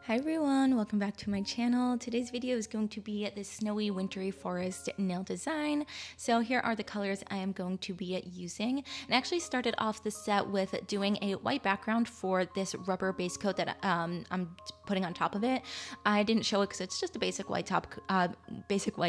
Hi everyone, welcome back to my channel. Today's video is going to be this snowy wintry forest nail design. So here are the colors I am going to be using. And I actually started off the set with doing a white background for this rubber base coat that I'm putting on top of it. I didn't show it because it's just a basic white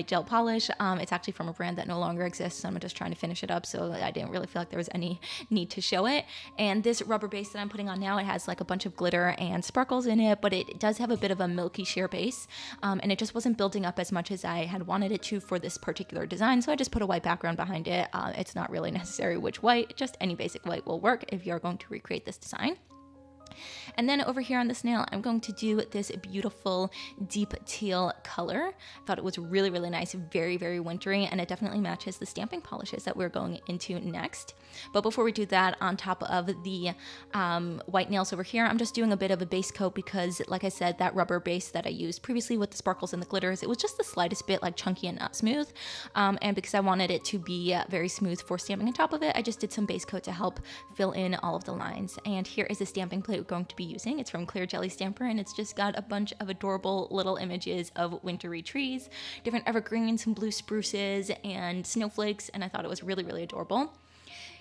gel polish. It's actually from a brand that no longer exists, so I'm just trying to finish it up, so I didn't really feel like there was any need to show it. And this rubber base that I'm putting on now, it has like a bunch of glitter and sparkles in it, but it does have a bit of a milky sheer base, and it just wasn't building up as much as I had wanted it to for this particular design, so I just put a white background behind it. It's not really necessary which white, just any basic white will work if you're going to recreate this design. And then over here on this nail, I'm going to do this beautiful deep teal color. I thought it was really, really nice, very, very wintry, and it definitely matches the stamping polishes that we're going into next. But before we do that, on top of the white nails over here, I'm just doing a bit of a base coat because, like I said, that rubber base that I used previously with the sparkles and the glitters, it was just the slightest bit like chunky and not smooth. And because I wanted it to be very smooth for stamping on top of it, I just did some base coat to help fill in all of the lines. And here is the stamping plate we're going to be using. It's from Clear Jelly Stamper, and it's just got a bunch of adorable little images of wintry trees, different evergreens and blue spruces and snowflakes, and I thought it was really, really adorable.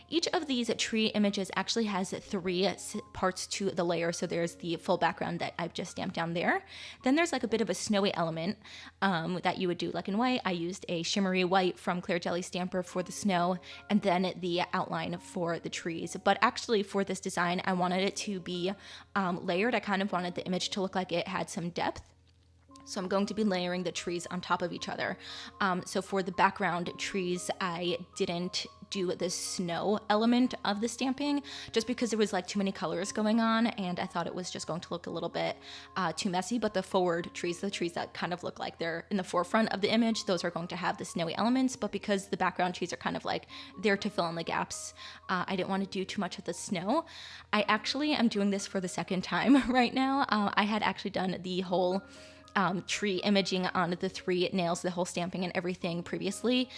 Each of these tree images actually has 3 parts to the layer. So there's the full background that I've just stamped down there. Then there's like a bit of a snowy element that you would do like in white. I used a shimmery white from Clear Jelly Stamper for the snow, and then the outline for the trees. But actually for this design, I wanted it to be layered. I kind of wanted the image to look like it had some depth. So I'm going to be layering the trees on top of each other. So for the background trees, I didn't do the snow element of the stamping just because there was like too many colors going on, and I thought it was just going to look a little bit too messy. But the forward trees, the trees that kind of look like they're in the forefront of the image, those are going to have the snowy elements. But because the background trees are kind of like there to fill in the gaps, I didn't want to do too much of the snow. I actually am doing this for the second time right now. I had actually done the whole tree imaging on the 3 nails, the whole stamping and everything previously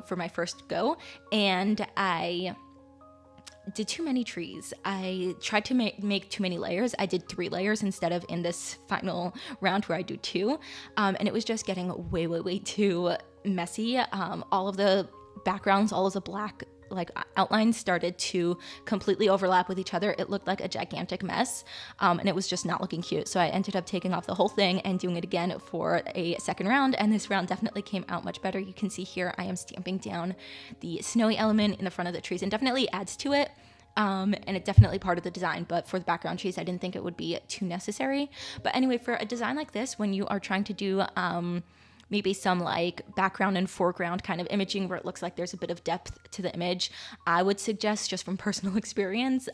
for my first go, and I did too many trees. I tried to make too many layers. I did 3 layers instead of in this final round where I do 2, and it was just getting way, way, way too messy. All of the backgrounds, all of the black like outlines started to completely overlap with each other. It looked like a gigantic mess, and it was just not looking cute. So I ended up taking off the whole thing and doing it again for a second round, and this round definitely came out much better. You can see here I am stamping down the snowy element in the front of the trees, and definitely adds to it. And it's definitely part of the design, but for the background trees, I didn't think it would be too necessary. But anyway, for a design like this, when you are trying to do maybe some like background and foreground kind of imaging where it looks like there's a bit of depth to the image, I would suggest, just from personal experience,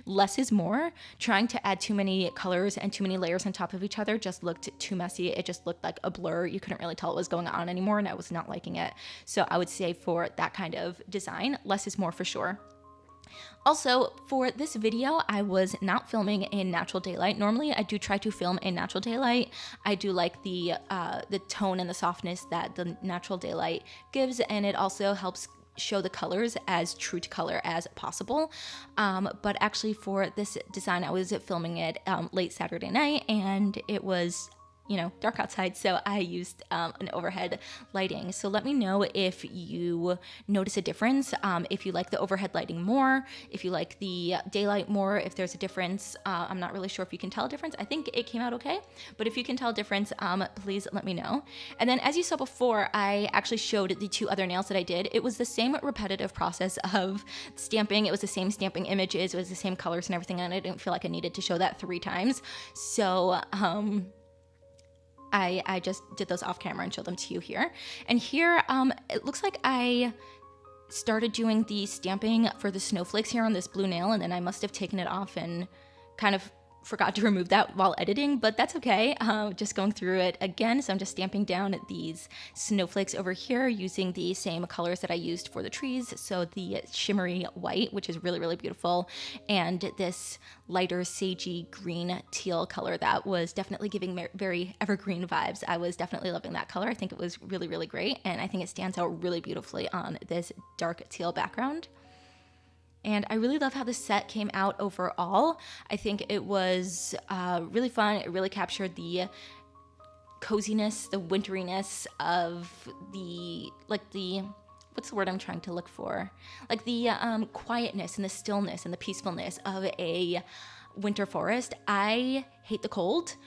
less is more. Trying to add too many colors and too many layers on top of each other just looked too messy. It just looked like a blur. You couldn't really tell what was going on anymore, and I was not liking it. So I would say for that kind of design, less is more for sure. Also, for this video, I was not filming in natural daylight. Normally, I do try to film in natural daylight. I do like the tone and the softness that the natural daylight gives, and it also helps show the colors as true to color as possible. But actually, for this design, I was filming it late Saturday night, and it was dark outside, so I used an overhead lighting. So let me know if you notice a difference, if you like the overhead lighting more, if you like the daylight more, if there's a difference. I'm not really sure if you can tell a difference. I think it came out okay, but if you can tell a difference, please let me know. And then, as you saw before, I actually showed the 2 other nails that I did. It was the same repetitive process of stamping. It was the same stamping images, it was the same colors and everything, and I didn't feel like I needed to show that 3 times. So I just did those off camera and showed them to you here. And here, it looks like I started doing the stamping for the snowflakes here on this blue nail, and then I must have taken it off and kind of forgot to remove that while editing, but that's okay. Just going through it again. So I'm just stamping down these snowflakes over here using the same colors that I used for the trees. So the shimmery white, which is really, really beautiful, and this lighter sagey green teal color that was definitely giving very evergreen vibes. I was definitely loving that color. I think it was really, really great, and I think it stands out really beautifully on this dark teal background. And I really love how the set came out overall. I think it was really fun. It really captured the coziness, the winteriness of what's the word I'm trying to look for? Like the quietness and the stillness and the peacefulness of a winter forest. I hate the cold,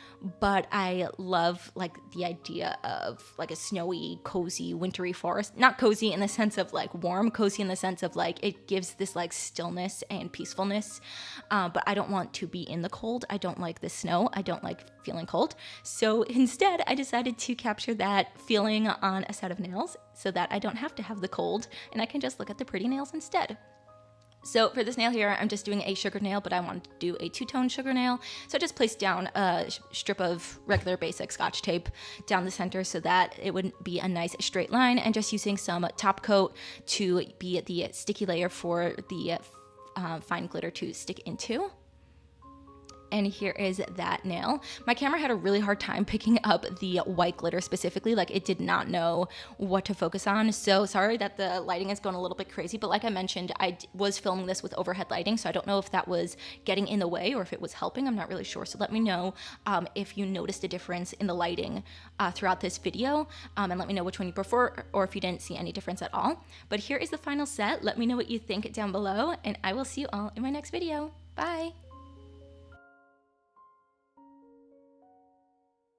but I love like the idea of like a snowy, cozy, wintry forest. Not cozy in the sense of like warm, cozy in the sense of like it gives this like stillness and peacefulness. But I don't want to be in the cold. I don't like the snow. I don't like feeling cold. So instead, I decided to capture that feeling on a set of nails so that I don't have to have the cold and I can just look at the pretty nails instead. So for this nail here, I'm just doing a sugar nail, but I wanted to do a two-tone sugar nail. So I just placed down a strip of regular basic Scotch tape down the center so that it would be a nice straight line, and just using some top coat to be the sticky layer for the fine glitter to stick into. And here is that nail. My camera had a really hard time picking up the white glitter specifically. Like it did not know what to focus on. So sorry that the lighting is going a little bit crazy. But like I mentioned, I was filming this with overhead lighting. So I don't know if that was getting in the way or if it was helping. I'm not really sure. So let me know if you noticed a difference in the lighting throughout this video. And let me know which one you prefer or if you didn't see any difference at all. But here is the final set. Let me know what you think down below. And I will see you all in my next video. Bye.